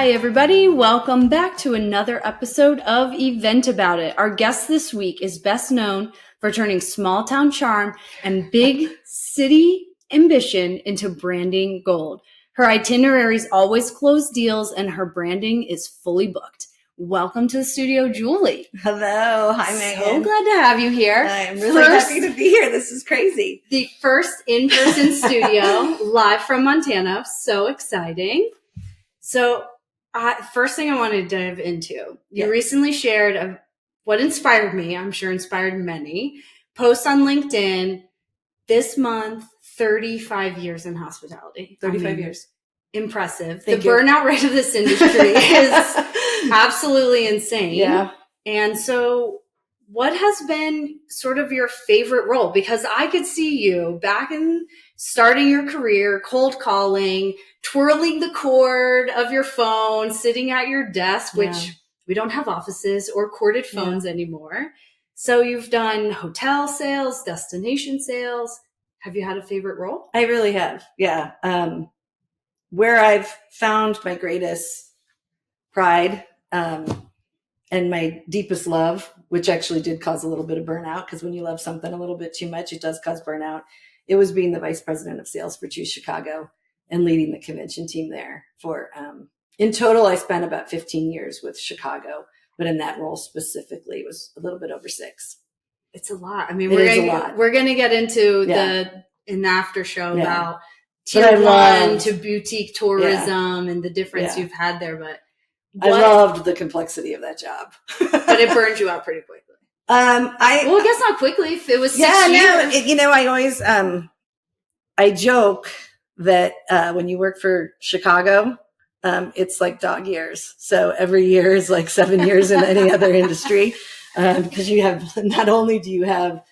Hi, everybody. Welcome back to another episode of Event About It. Our guest this week is best known for turning small town charm and big city ambition into branding gold. Her itineraries always close deals and her branding is fully booked. Welcome to the studio, Julie. Hello. Hi, Megan. So glad to have you here. I'm really happy to be here. This is crazy. The first in-person studio live from Montana. So exciting. So first thing I want to dive into, you recently shared what inspired me, I'm sure inspired many, post on LinkedIn this month, 35 years in hospitality. 35 years. Impressive. Thank the you. Burnout rate of this industry is absolutely insane. Yeah. And so what has been sort of your favorite role? Because I could see you back in starting your career, cold calling, twirling the cord of your phone, sitting at your desk, which we don't have offices or corded phones anymore. So you've done hotel sales, destination sales. Have you had a favorite role? I really have. Yeah. Where I've found my greatest pride, and my deepest love, which actually did cause a little bit of burnout, because when you love something a little bit too much, it does cause burnout. It was being the vice president of sales for Choose Chicago and leading the convention team there for, in total, I spent about 15 years with Chicago, but in that role specifically, it was a little bit over 6. It's a lot. I mean, We're going to get into in the after show about Tier 1 to boutique tourism and the difference you've had there, but I loved the complexity of that job. But it burned you out pretty quickly. I guess not quickly. If it was 6 years. No, I always, I joke that when you work for Chicago, it's like dog years. So every year is like 7 years in any other industry, because you have, not only do you have,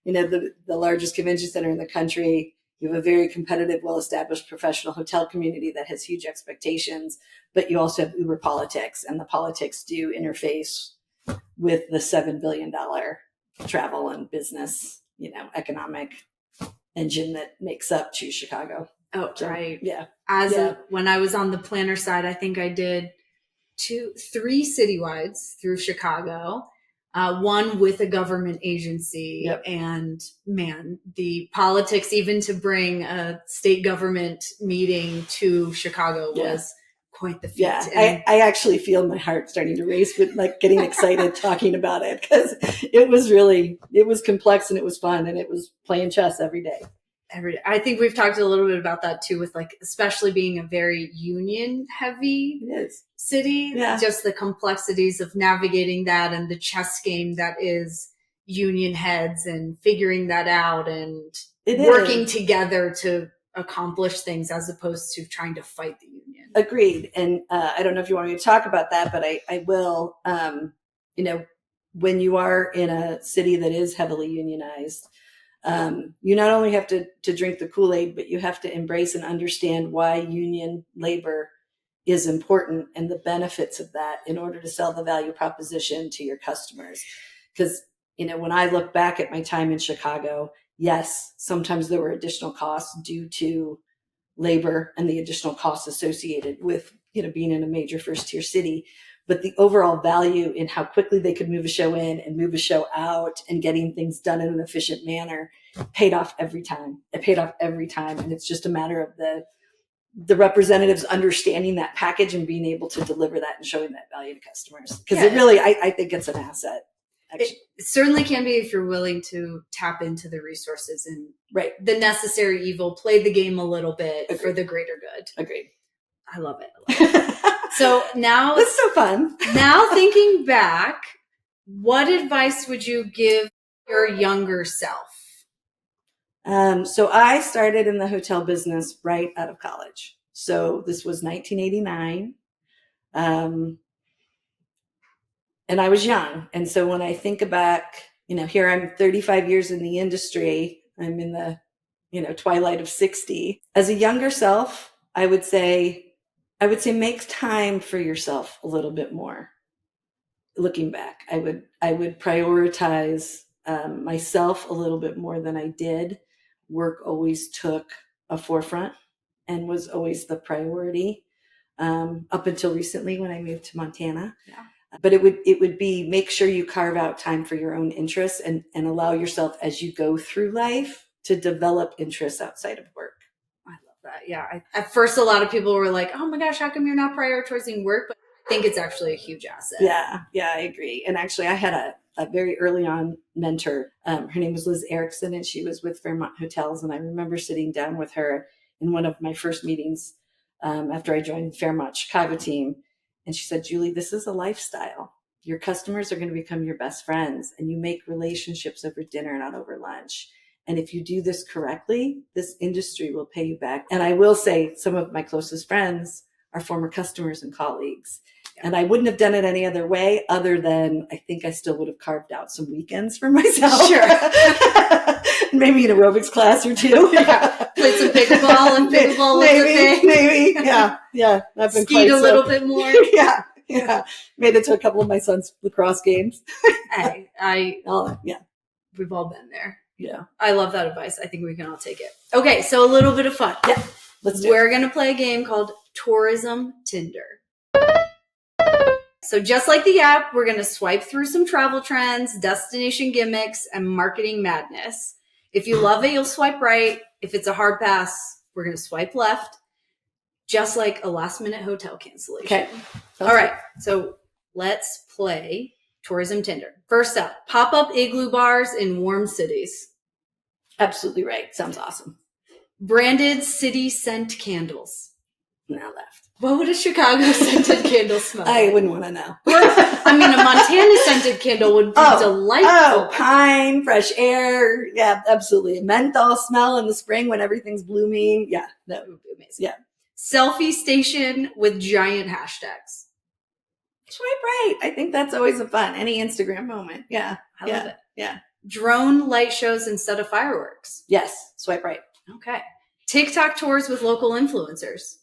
the largest convention center in the country, you have a very competitive, well-established professional hotel community that has huge expectations, but you also have uber politics, and the politics do interface with the $7 billion travel and business, economic engine that makes up Choose Chicago. Oh, so, right. Yeah. When I was on the planner side, I think I did 3 citywides through Chicago. One with a government agency, and man, the politics, even to bring a state government meeting to Chicago was quite the feat. Yeah, I actually feel my heart starting to race with like getting excited talking about it, because it was complex and it was fun, and it was playing chess every day. I think we've talked a little bit about that too, with like, especially being a very union heavy city, just the complexities of navigating that and the chess game that is union heads and figuring that out and working together to accomplish things as opposed to trying to fight the union. Agreed. And I don't know if you want me to talk about that, but I will. When you are in a city that is heavily unionized, you not only have to drink the Kool-Aid, but you have to embrace and understand why union labor is important and the benefits of that in order to sell the value proposition to your customers. Because, when I look back at my time in Chicago, yes, sometimes there were additional costs due to labor and the additional costs associated with, being in a major first tier city. But the overall value in how quickly they could move a show in and move a show out and getting things done in an efficient manner paid off every time. It paid off every time. And it's just a matter of the representatives understanding that package and being able to deliver that and showing that value to customers. Because it really, I think it's an asset. It certainly can be if you're willing to tap into the resources and the necessary evil, play the game a little bit for the greater good. Agreed. I love it. So now it's so fun. Now thinking back, what advice would you give your younger self? So I started in the hotel business right out of college. So this was 1989. And I was young. And so when I think back, here I'm 35 years in the industry. I'm in the, twilight of 60. As a younger self, I would say make time for yourself a little bit more. Looking back, I would prioritize myself a little bit more than I did. Work always took a forefront and was always the priority. up until recently when I moved to Montana. Yeah. But it would be make sure you carve out time for your own interests and allow yourself as you go through life to develop interests outside of work. I love that. Yeah. At first, a lot of people were like, oh my gosh, how come you're not prioritizing work? But I think it's actually a huge asset. Yeah, I agree. And actually, I had a very early on mentor. Her name was Liz Erickson, and she was with Fairmont Hotels. And I remember sitting down with her in one of my first meetings after I joined the Fairmont Chicago team. And she said, Julie, this is a lifestyle. Your customers are going to become your best friends, and you make relationships over dinner, not over lunch. And if you do this correctly, this industry will pay you back. And I will say some of my closest friends are former customers and colleagues. And I wouldn't have done it any other way other than I think I still would have carved out some weekends for myself. Sure. Maybe an aerobics class or two. Yeah. Played some pickleball and pickleball was a thing. Maybe. Yeah. I've been skied a little bit more. Yeah. Made it to a couple of my son's lacrosse games. Hey, Yeah. We've all been there. Yeah. I love that advice. I think we can all take it. Okay, so a little bit of fun. Yeah. Let's do it. We're going to play a game called Tourism Tinder. So just like the app, we're going to swipe through some travel trends, destination gimmicks, and marketing madness. If you love it, you'll swipe right. If it's a hard pass, we're going to swipe left, just like a last-minute hotel cancellation. Okay. All right. So let's play Tourism Tinder. First up, pop-up igloo bars in warm cities. Absolutely right. Sounds awesome. Branded city scent candles. Now left. What would a Chicago scented candle smell like? I wouldn't want to know. I mean, a Montana scented candle would be delightful. Oh, pine, fresh air. Yeah, absolutely. A menthol smell in the spring when everything's blooming. Yeah, that would be amazing. Yeah. Selfie station with giant hashtags. Swipe right. I think that's always a fun. Any Instagram moment. Yeah. I love it. Yeah. Drone light shows instead of fireworks. Yes. Swipe right. Okay. TikTok tours with local influencers.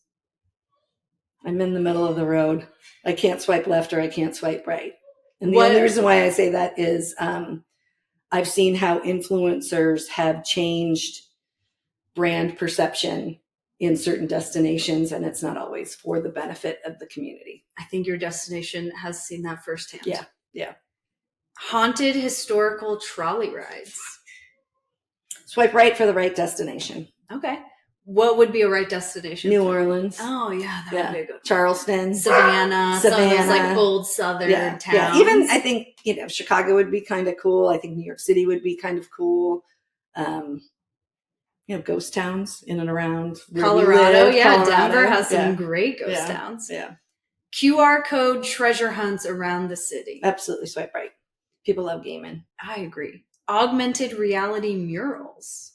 I'm in the middle of the road. I can't swipe left or I can't swipe right. And the only reason why I say that is I've seen how influencers have changed brand perception in certain destinations, and it's not always for the benefit of the community. I think your destination has seen that firsthand. Yeah. Haunted historical trolley rides. Swipe right for the right destination. Okay. What would be a right destination? New Orleans. Oh, yeah. That would be a good one. Charleston. Savannah. Some of those like old southern towns. Yeah. Even I think, Chicago would be kind of cool. I think New York City would be kind of cool. Ghost towns in and around Colorado. Denver has some great ghost towns. Yeah. QR code treasure hunts around the city. Absolutely. Swipe right. People love gaming. I agree. Augmented reality murals.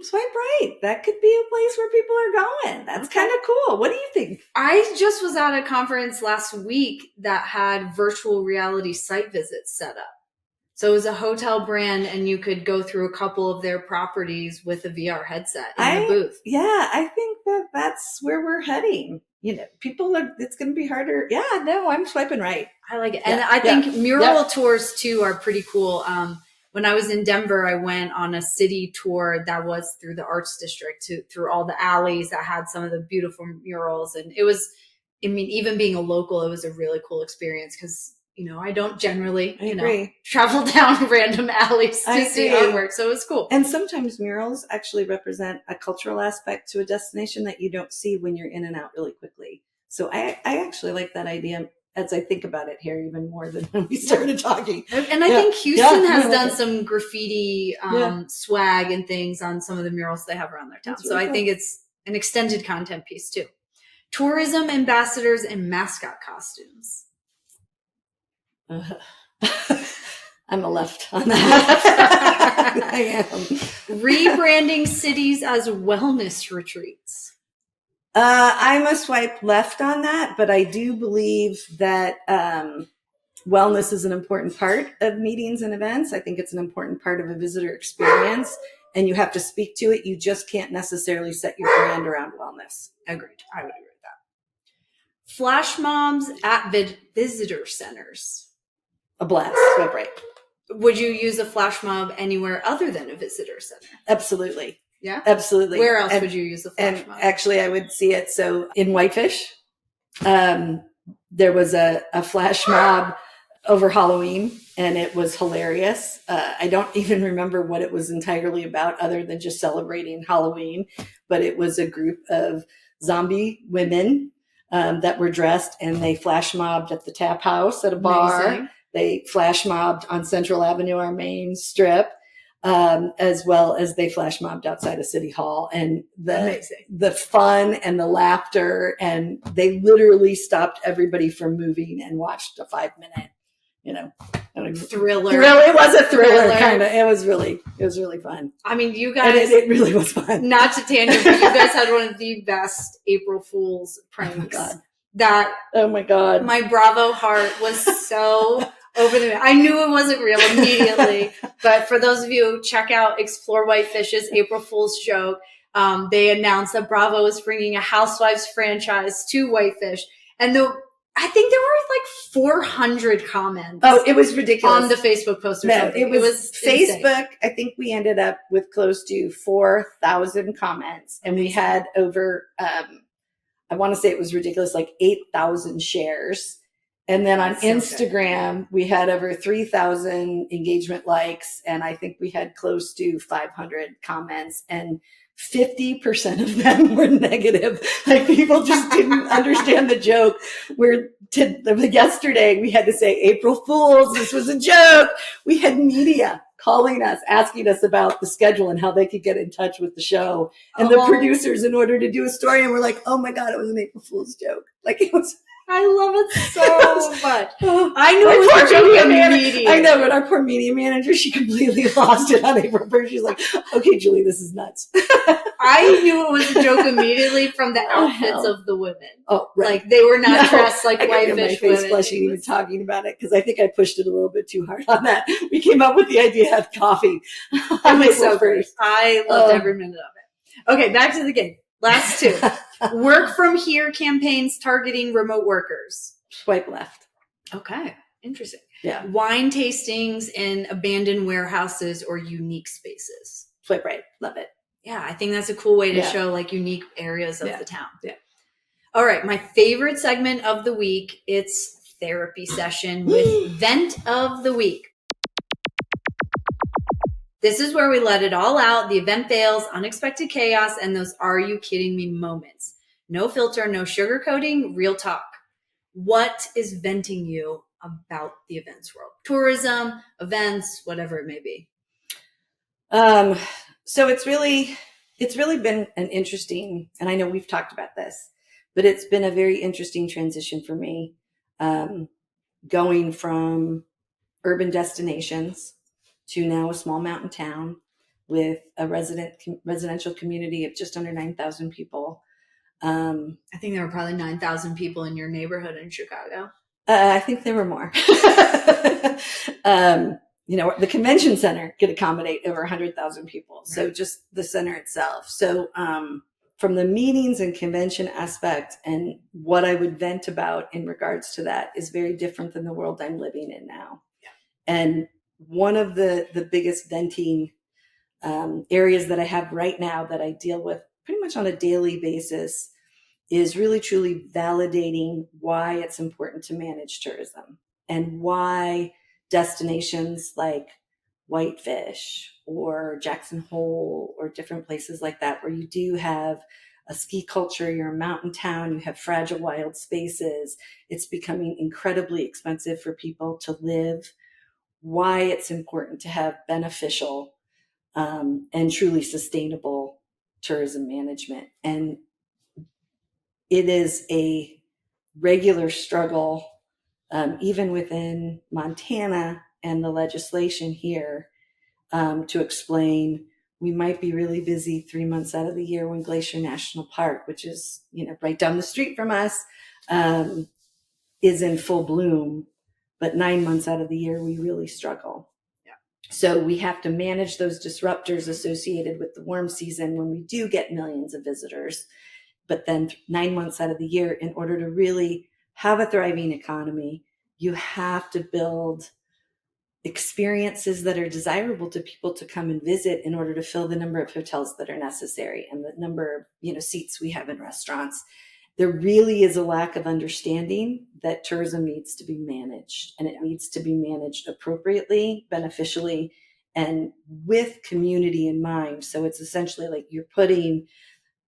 Swipe right. That could be a place where people are going. That's kind of cool. What do you think? I just was at a conference last week that had virtual reality site visits set up. So it was a hotel brand, and you could go through a couple of their properties with a VR headset in the booth. Yeah, I think that's where we're heading. It's going to be harder. Yeah, no, I'm swiping right. I like it. And I think mural tours, too, are pretty cool. When I was in Denver, I went on a city tour that was through the Arts District, through all the alleys that had some of the beautiful murals. And it was, even being a local, it was a really cool experience because, I don't generally, travel down random alleys to see artwork. So it was cool. And sometimes murals actually represent a cultural aspect to a destination that you don't see when you're in and out really quickly. So I actually like that idea as I think about it here even more than when we started talking. And I think Houston has done some graffiti swag and things on some of the murals they have around their town. So I think it's an extended content piece too. Tourism ambassadors and mascot costumes. I'm a left on that. I am. Rebranding cities as wellness retreats. I'm a swipe left on that, but I do believe that wellness is an important part of meetings and events. I think it's an important part of a visitor experience, and you have to speak to it. You just can't necessarily set your brand around wellness. Agreed. I would agree with that. Flash mobs at visitor centers. A blast. Swipe right. Would you use a flash mob anywhere other than a visitor center? Absolutely. Yeah. Absolutely. Where else would you use the flash And mob? actually, I would see it. So in Whitefish, there was a flash mob over Halloween, and it was hilarious. I don't even remember what it was entirely about other than just celebrating Halloween, but it was a group of zombie women that were dressed, and they flash mobbed at the tap house at a bar. Amazing. They flash mobbed on Central Avenue, our main strip, as well as they flash mobbed outside of City Hall. And the fun and the laughter, and they literally stopped everybody from moving and watched a 5-minute, thriller. It was a thriller kind of. It was really fun. I mean, you guys. And it really was fun. Not to tangent, but you guys had one of the best April Fool's pranks. Oh my God. My Bravo heart was so over the moon. I knew it wasn't real immediately, but for those of you, check out Explore Whitefish's April Fool's joke. They announced that Bravo is bringing a Housewives franchise to Whitefish, and I think there were like 400 comments. Oh, it was ridiculous on the Facebook post or something. It was Facebook. Insane. I think we ended up with close to 4,000 comments, and we had over, I want to say it was ridiculous, like 8,000 shares. And then on Instagram, we had over 3,000 engagement likes, and I think we had close to 500 comments, and 50% of them were negative. Like, people just didn't understand the joke. Yesterday, we had to say, April Fools, this was a joke. We had media calling us, asking us about the schedule and how they could get in touch with the show and the producers in order to do a story. And we're like, oh my God, it was an April Fool's joke. Like, it was. I love it so much. I knew it was a joke immediately. I know, but our poor media manager, she completely lost it on April 1st. She's like, okay, Julie, this is nuts. I knew it was a joke immediately from the outfits of the women. Oh, right. Like, they were not dressed like Whitefish women. My face flushing even talking about it, because I think I pushed it a little bit too hard on that. We came up with the idea of coffee. I loved every minute of it. Okay, back to the game. Last two. Work from here campaigns targeting remote workers. Swipe left. Okay, interesting. Yeah. Wine tastings in abandoned warehouses or unique spaces. Swipe right. Love it. Yeah, I think that's a cool way to show like unique areas of the town. Yeah. All right, my favorite segment of the week, it's therapy session with Vent of the Week. This is where we let it all out, the event fails, unexpected chaos, and those are you kidding me moments. No filter, no sugarcoating, real talk. What is venting you about the events world? Tourism, events, whatever it may be. So it's really been an interesting, and I know we've talked about this, but it's been a very interesting transition for me, going from urban destinations to now a small mountain town with a residential community of just under 9,000 people. I think there were probably 9,000 people in your neighborhood in Chicago. I think there were more. The convention center could accommodate over 100,000 people. Right. So just the center itself. So from the meetings and convention aspect, and what I would vent about in regards to that is very different than the world I'm living in now. Yeah. And one of the biggest venting areas that I have right now that I deal with pretty much on a daily basis is really truly validating why it's important to manage tourism and why destinations like Whitefish or Jackson Hole or different places like that, where you do have a ski culture, you're a mountain town, you have fragile wild spaces, it's becoming incredibly expensive for people to live, why it's important to have beneficial and truly sustainable tourism management. And it is a regular struggle, even within Montana and the legislation here, to explain we might be really busy 3 months out of the year when Glacier National Park, which is right down the street from us, is in full bloom. But 9 months out of the year, we really struggle. Yeah. So we have to manage those disruptors associated with the warm season when we do get millions of visitors. But then 9 months out of the year, in order to really have a thriving economy, you have to build experiences that are desirable to people to come and visit in order to fill the number of hotels that are necessary and the number of seats we have in restaurants. There really is a lack of understanding that tourism needs to be managed, and it needs to be managed appropriately, beneficially, and with community in mind. So it's essentially like you're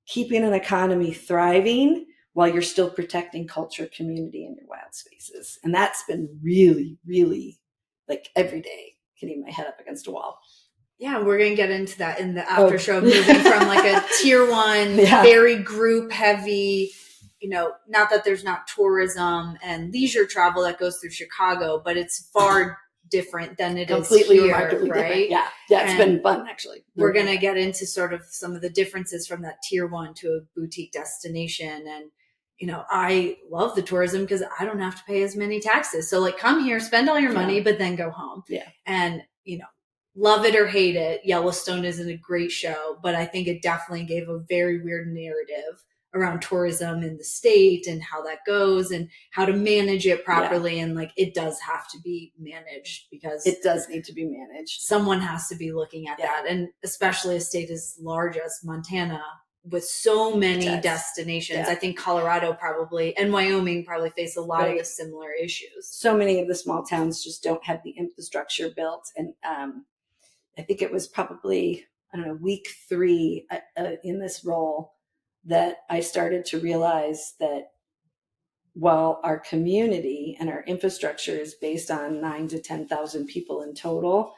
keeping an economy thriving while you're still protecting culture, community, and your wild spaces. And that's been really, really, like, every day hitting my head up against a wall. Yeah, we're going to get into that in the after show, moving from like a tier one, very group heavy, not that there's not tourism and leisure travel that goes through Chicago, but it's far different than it completely is here, remarkably right? Different. Yeah, it's been fun, actually. We're going to get into sort of some of the differences from that tier one to a boutique destination. And, I love the tourism because I don't have to pay as many taxes. So, like, come here, spend all your money, but then go home. Yeah. And, love it or hate it, Yellowstone isn't a great show, but I think it definitely gave a very weird narrative around tourism in the state and how that goes and how to manage it properly. Yeah. And like, it does have to be managed because it does need to be managed. Someone has to be looking at that. And especially a state as large as Montana with so many destinations. Yeah. I think Colorado probably and Wyoming probably face a lot of the similar issues. So many of the small towns just don't have the infrastructure built. And I think it was probably, week 3 in this role that I started to realize that while our community and our infrastructure is based on 9,000 to 10,000 people in total,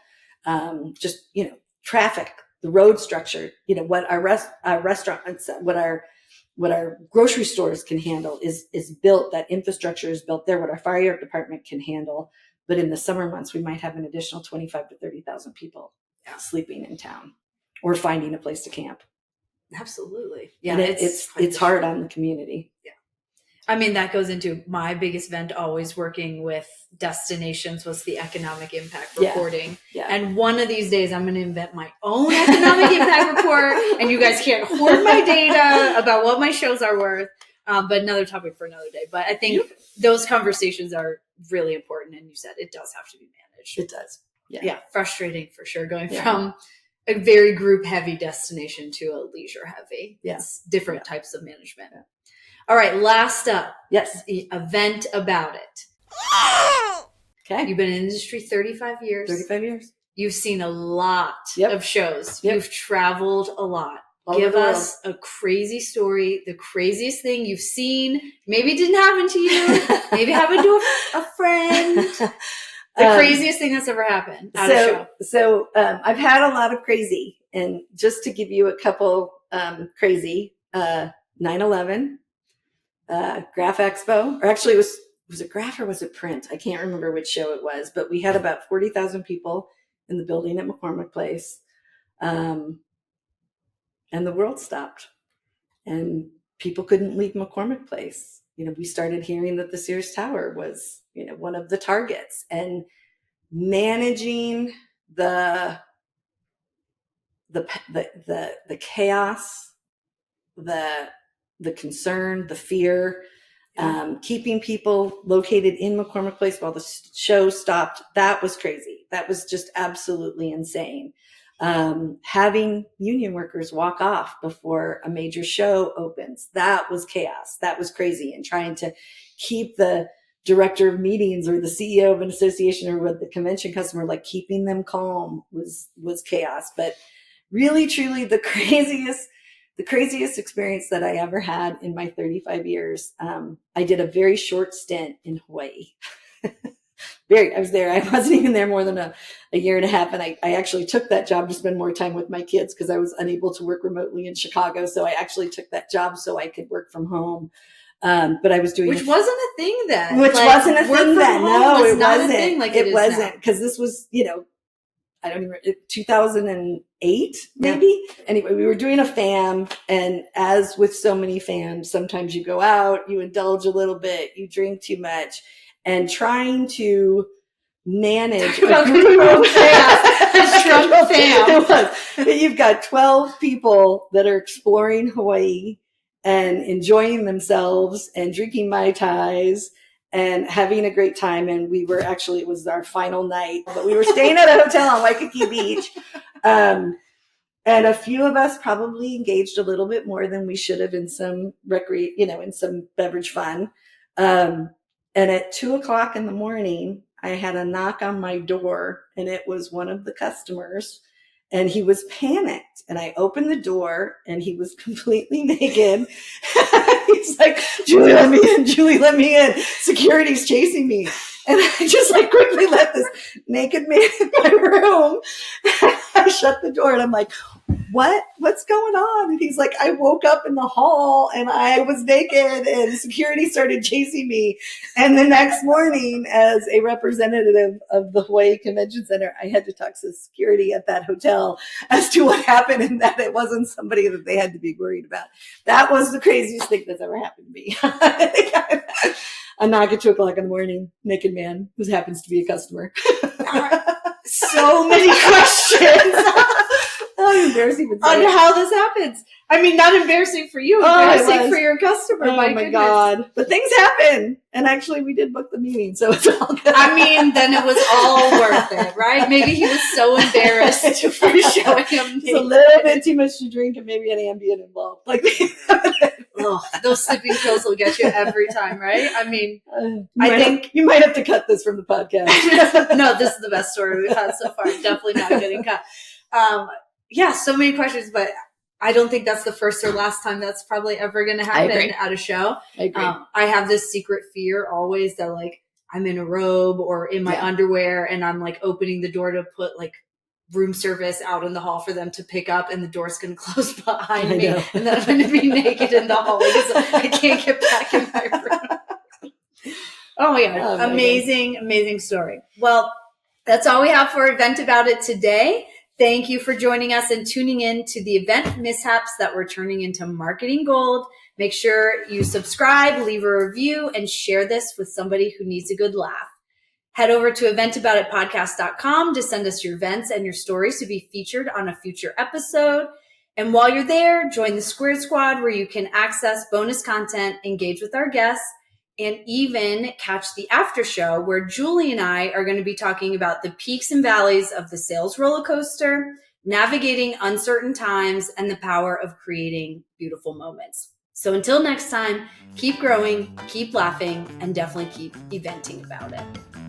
traffic, the road structure, what our restaurants, what our grocery stores can handle is built. That infrastructure is built there. What our fire department can handle, but in the summer months, we might have an additional 25 to 30,000 people sleeping in town or finding a place to camp. Absolutely. Yeah. And it's hard on the community. Yeah. I mean, that goes into my biggest event, always working with destinations, was the economic impact reporting. Yeah. And one of these days I'm going to invent my own economic impact report, and you guys can't hoard my data about what my shows are worth. But another topic for another day. But I think those conversations are really important. And you said it does have to be managed. It does. Yeah. Frustrating for sure. Going from a very group heavy destination to a leisure heavy. It's different types of management. Yeah. All right. Last up. Yes. The event about it. Okay. You've been in the industry 35 years. 35 years. You've seen a lot of shows. Yep. You've traveled a lot. All Give us a crazy story, the craziest thing you've seen. Maybe it didn't happen to you. Maybe it happened to a friend. The craziest thing that's ever happened at a show. So I've had a lot of crazy. And just to give you a couple crazy, 9/11, Graph Expo, or actually was it Graph or was it Print? I can't remember which show it was, but we had about 40,000 people in the building at McCormick Place. And the world stopped. And people couldn't leave McCormick Place. We started hearing that the Sears Tower was one of the targets, and managing the chaos, the concern, the fear, keeping people located in McCormick Place while the show stopped. That was crazy. That was just absolutely insane. Having union workers walk off before a major show opens. That was chaos. That was crazy. And trying to keep the director of meetings or the CEO of an association or with the convention customer, like keeping them calm was chaos. But really, truly the craziest experience that I ever had in my 35 years. I did a very short stint in Hawaii. I was there. I wasn't even there more than a year and a half. And I actually took that job to spend more time with my kids because I was unable to work remotely in Chicago. So I actually took that job so I could work from home. But I was doing, which wasn't a thing then. Which wasn't a thing then. No, it wasn't. A thing like it wasn't, because this was, I don't even, 2008 maybe. Yeah. Anyway, we were doing a FAM, and as with so many FAMs, sometimes you go out, you indulge a little bit, you drink too much, and trying to manage a group of FAM. You've got 12 people that are exploring Hawaii and enjoying themselves and drinking Mai Tais and having a great time. And it was our final night, but we were staying at a hotel on Waikiki Beach. And a few of us probably engaged a little bit more than we should have in some in some beverage fun. And at 2:00 in the morning, I had a knock on my door, and it was one of the customers, and he was panicked. And I opened the door, and he was completely naked. He's like, "Julie, let me in. Julie, let me in. Security's chasing me." And I just quickly let this naked man in my room. I shut the door, and I'm like, what's going on? And he's like, "I woke up in the hall and I was naked and security started chasing me." And the next morning, as a representative of the Hawaii Convention Center, I had to talk to security at that hotel as to what happened, and that it wasn't somebody that they had to be worried about. That was the craziest thing that's ever happened to me. A knock at 2:00 in the morning, naked man who happens to be a customer. So many questions. Oh, embarrassing on how this happens. I mean, not embarrassing for you, embarrassing for your customer. Oh my God. But things happen. And actually, we did book the meeting, so it's all good. I mean, then it was all worth it, right? Maybe he was so embarrassed for showing him. It's a little bit too much to drink and maybe an Ambien involved. Those sleeping pills will get you every time, right? I mean, I think you might have to cut this from the podcast. No, this is the best story we've had so far. Definitely not getting cut. Yeah, so many questions, but I don't think that's the first or last time that's probably ever going to happen at a show. I agree. I have this secret fear always that I'm in a robe or in my underwear and I'm opening the door to put room service out in the hall for them to pick up, and the door's going to close behind me, and then I'm going to be naked in the hallway because I can't get back in my room. Oh my God. Amazing story. Well, that's all we have for Event About It today. Thank you for joining us and tuning in to the event mishaps that we're turning into marketing gold. Make sure you subscribe, leave a review, and share this with somebody who needs a good laugh. Head over to eventaboutitpodcast.com to send us your events and your stories to be featured on a future episode. And while you're there, join the Squared Squad where you can access bonus content, engage with our guests, and even catch the after show where Julie and I are going to be talking about the peaks and valleys of the sales roller coaster, navigating uncertain times, and the power of creating beautiful moments. So until next time, keep growing, keep laughing, and definitely keep eventing about it.